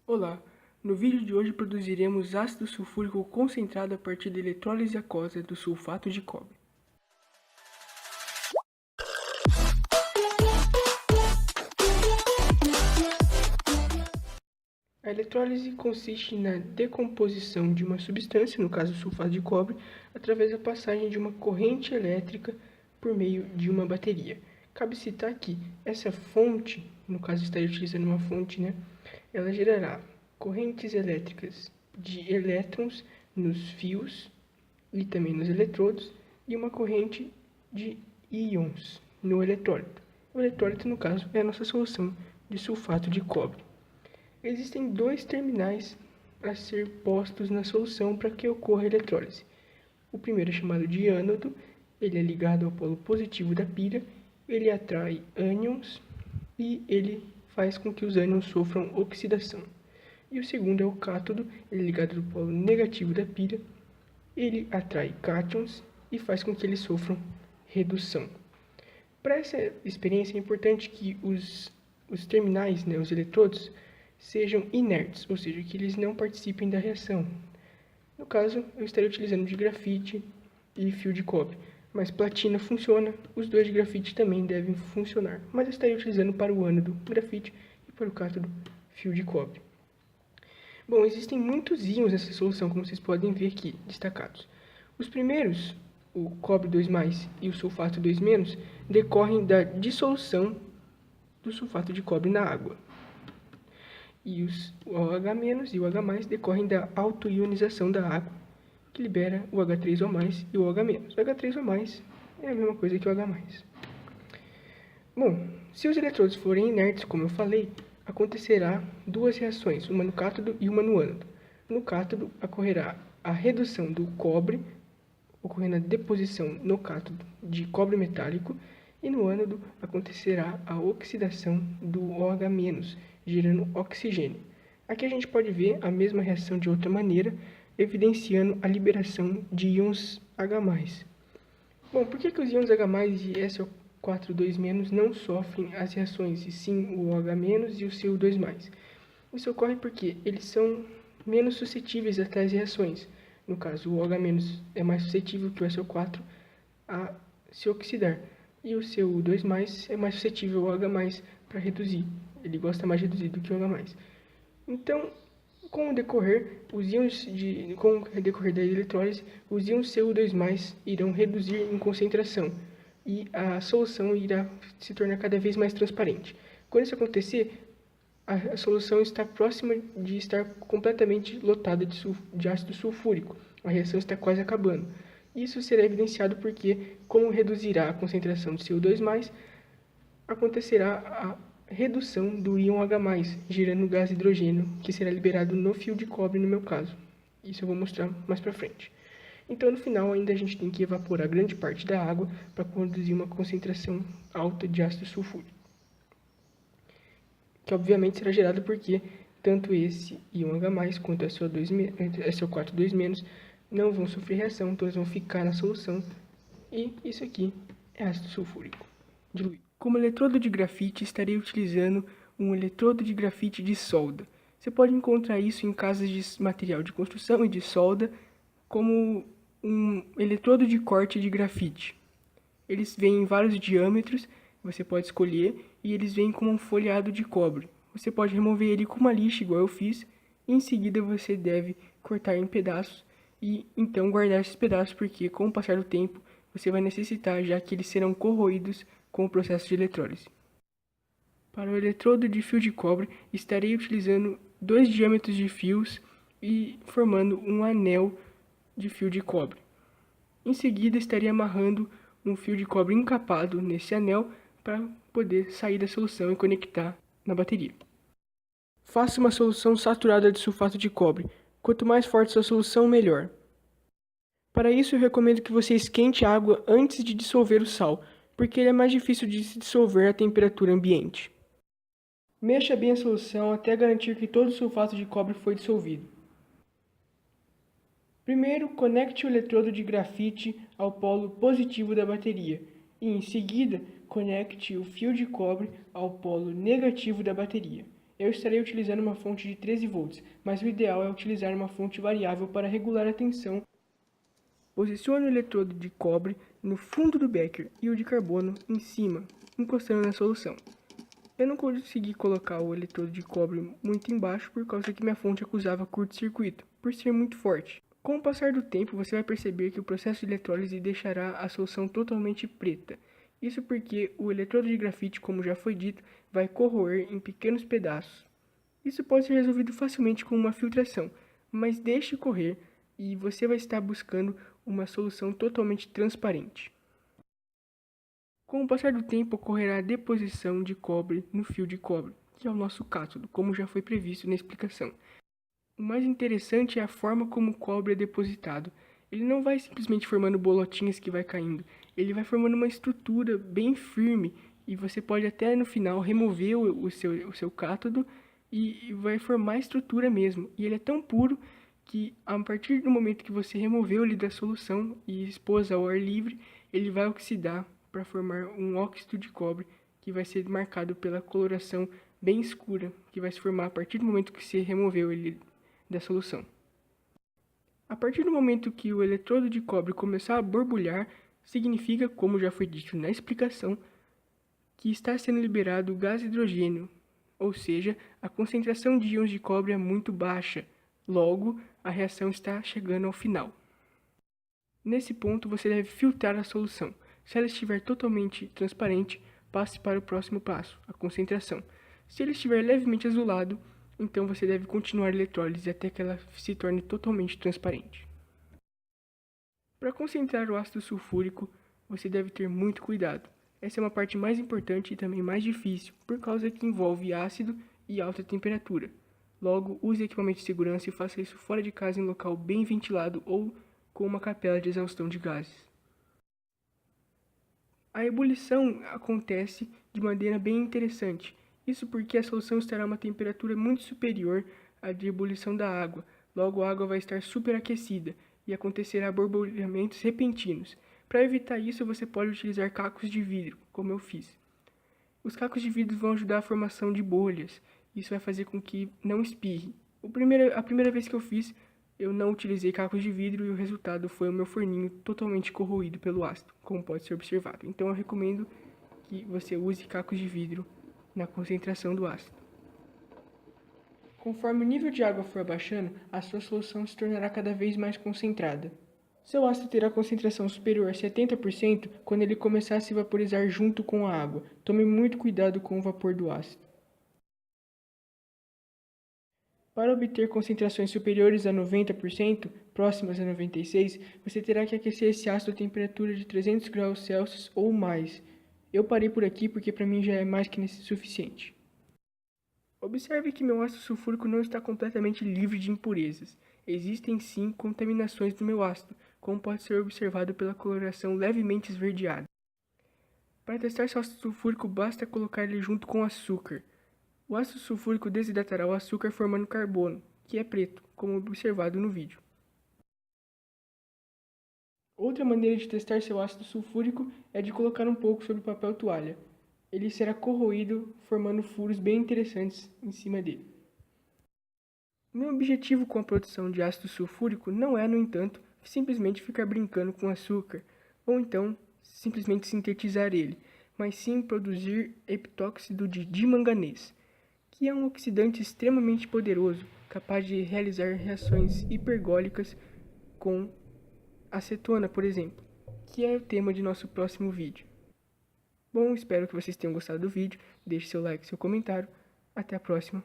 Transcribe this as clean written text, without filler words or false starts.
Olá! No vídeo de hoje produziremos ácido sulfúrico concentrado a partir da eletrólise aquosa do sulfato de cobre. A eletrólise consiste na decomposição de uma substância, no caso o sulfato de cobre, através da passagem de uma corrente elétrica por meio de uma bateria. Cabe citar que essa fonte, no caso estaria utilizando uma fonte, ela gerará correntes elétricas de elétrons nos fios e também nos eletrodos e uma corrente de íons no eletrólito. O eletrólito, no caso, é a nossa solução de sulfato de cobre. Existem dois terminais a ser postos na solução para que ocorra a eletrólise. O primeiro é chamado de ânodo, ele é ligado ao polo positivo da pilha, ele atrai ânions e ele faz com que os ânions sofram oxidação. E o segundo é o cátodo, ele é ligado ao polo negativo da pilha, ele atrai cátions e faz com que eles sofram redução. Para essa experiência é importante que os terminais, os eletrodos, sejam inertes, ou seja, que eles não participem da reação. No caso, eu estaria utilizando de grafite e fio de cobre, mas platina funciona, os dois de grafite também devem funcionar, mas eu estaria utilizando para o ânodo grafite e para o cátodo fio de cobre. Bom, existem muitos íons nessa solução, como vocês podem ver aqui, destacados. Os primeiros, o cobre 2+, e o sulfato 2-, decorrem da dissolução do sulfato de cobre na água. E o OH- e o H- decorrem da autoionização da água, que libera o H3O+, e o OH-. O H3O+, é a mesma coisa que o H+. Bom, se os eletrodos forem inertes, como eu falei, acontecerá duas reações, uma no cátodo e uma no ânodo. No cátodo, ocorrerá a redução do cobre, ocorrendo a deposição no cátodo de cobre metálico, e no ânodo acontecerá a oxidação do OH-, gerando oxigênio. Aqui a gente pode ver a mesma reação de outra maneira, evidenciando a liberação de íons H+. Bom, por que os íons H+, e SO4 2- não sofrem as reações, e sim o OH- e o CO2+? Isso ocorre porque eles são menos suscetíveis a tais reações. No caso, o OH- é mais suscetível que o SO4 a se oxidar. E o CO2+, é mais suscetível ao H+, para reduzir. Ele gosta mais de reduzir do que o H+. Então, com o decorrer da eletrólise, os íons CO2+, irão reduzir em concentração e a solução irá se tornar cada vez mais transparente. Quando isso acontecer, a solução está próxima de estar completamente lotada de ácido sulfúrico. A reação está quase acabando. Isso será evidenciado porque, como reduzirá a concentração de CO2+, acontecerá a redução do íon H+, gerando gás hidrogênio, que será liberado no fio de cobre no meu caso. Isso eu vou mostrar mais para frente. Então, no final, ainda a gente tem que evaporar grande parte da água para produzir uma concentração alta de ácido sulfúrico, que obviamente será gerado porque tanto esse íon H+, quanto SO4 2- não vão sofrer reação, então eles vão ficar na solução, e isso aqui é ácido sulfúrico diluído. Como eletrodo de grafite, estarei utilizando um eletrodo de grafite de solda. Você pode encontrar isso em casas de material de construção e de solda, como um eletrodo de corte de grafite. Eles vêm em vários diâmetros, você pode escolher, e eles vêm com um folheado de cobre. Você pode remover ele com uma lixa, igual eu fiz, e em seguida você deve cortar em pedaços, e então guardar esses pedaços, porque com o passar do tempo você vai necessitar, já que eles serão corroídos com o processo de eletrólise. Para o eletrodo de fio de cobre, estarei utilizando 2 diâmetros de fios e formando um anel de fio de cobre. Em seguida, estarei amarrando um fio de cobre encapado nesse anel para poder sair da solução e conectar na bateria. Faça uma solução saturada de sulfato de cobre. Quanto mais forte sua solução, melhor. Para isso, eu recomendo que você esquente a água antes de dissolver o sal, porque ele é mais difícil de se dissolver à temperatura ambiente. Mexa bem a solução até garantir que todo o sulfato de cobre foi dissolvido. Primeiro, conecte o eletrodo de grafite ao polo positivo da bateria e, em seguida, conecte o fio de cobre ao polo negativo da bateria. Eu estarei utilizando uma fonte de 13 volts, mas o ideal é utilizar uma fonte variável para regular a tensão. Posicione o eletrodo de cobre no fundo do becker e o de carbono em cima, encostando na solução. Eu não consegui colocar o eletrodo de cobre muito embaixo por causa que minha fonte acusava curto-circuito, por ser muito forte. Com o passar do tempo, você vai perceber que o processo de eletrólise deixará a solução totalmente preta. Isso porque o eletrodo de grafite, como já foi dito, vai corroer em pequenos pedaços. Isso pode ser resolvido facilmente com uma filtração, mas deixe correr e você vai estar buscando uma solução totalmente transparente. Com o passar do tempo, ocorrerá a deposição de cobre no fio de cobre, que é o nosso cátodo, como já foi previsto na explicação. O mais interessante é a forma como o cobre é depositado. Ele não vai simplesmente formando bolotinhas que vai caindo, ele vai formando uma estrutura bem firme e você pode até no final remover o seu cátodo e vai formar a estrutura mesmo. E ele é tão puro que a partir do momento que você removeu ele da solução e expôs ao ar livre, ele vai oxidar para formar um óxido de cobre que vai ser marcado pela coloração bem escura que vai se formar a partir do momento que você removeu ele da solução. A partir do momento que o eletrodo de cobre começar a borbulhar, significa, como já foi dito na explicação, que está sendo liberado o gás hidrogênio, ou seja, a concentração de íons de cobre é muito baixa, logo a reação está chegando ao final. Nesse ponto você deve filtrar a solução. Se ela estiver totalmente transparente, passe para o próximo passo, a concentração. Se ele estiver levemente azulado, então você deve continuar a eletrólise até que ela se torne totalmente transparente. Para concentrar o ácido sulfúrico, você deve ter muito cuidado. Essa é uma parte mais importante e também mais difícil, por causa que envolve ácido e alta temperatura. Logo, use equipamento de segurança e faça isso fora de casa em local bem ventilado ou com uma capela de exaustão de gases. A ebulição acontece de maneira bem interessante. Isso porque a solução estará a uma temperatura muito superior à de ebulição da água. Logo, a água vai estar superaquecida e acontecerá borbulhamentos repentinos. Para evitar isso, você pode utilizar cacos de vidro, como eu fiz. Os cacos de vidro vão ajudar a formação de bolhas. Isso vai fazer com que não espirre. A primeira vez que eu fiz, eu não utilizei cacos de vidro e o resultado foi o meu forninho totalmente corroído pelo ácido, como pode ser observado. Então eu recomendo que você use cacos de vidro na concentração do ácido. Conforme o nível de água for abaixando, a sua solução se tornará cada vez mais concentrada. Seu ácido terá concentração superior a 70% quando ele começar a se vaporizar junto com a água. Tome muito cuidado com o vapor do ácido. Para obter concentrações superiores a 90%, próximas a 96%, você terá que aquecer esse ácido a temperatura de 300 graus Celsius ou mais. Eu parei por aqui porque para mim já é mais que suficiente. Observe que meu ácido sulfúrico não está completamente livre de impurezas. Existem sim contaminações do meu ácido, como pode ser observado pela coloração levemente esverdeada. Para testar seu ácido sulfúrico, basta colocar ele junto com açúcar. O ácido sulfúrico desidratará o açúcar formando carbono, que é preto, como observado no vídeo. Outra maneira de testar seu ácido sulfúrico é de colocar um pouco sobre papel toalha. Ele será corroído, formando furos bem interessantes em cima dele. Meu objetivo com a produção de ácido sulfúrico não é, no entanto, simplesmente ficar brincando com açúcar, ou então simplesmente sintetizar ele, mas sim produzir epitóxido de dimanganês, que é um oxidante extremamente poderoso, capaz de realizar reações hipergólicas com acetona, por exemplo, que é o tema de nosso próximo vídeo. Bom, espero que vocês tenham gostado do vídeo, deixe seu like e seu comentário, até a próxima.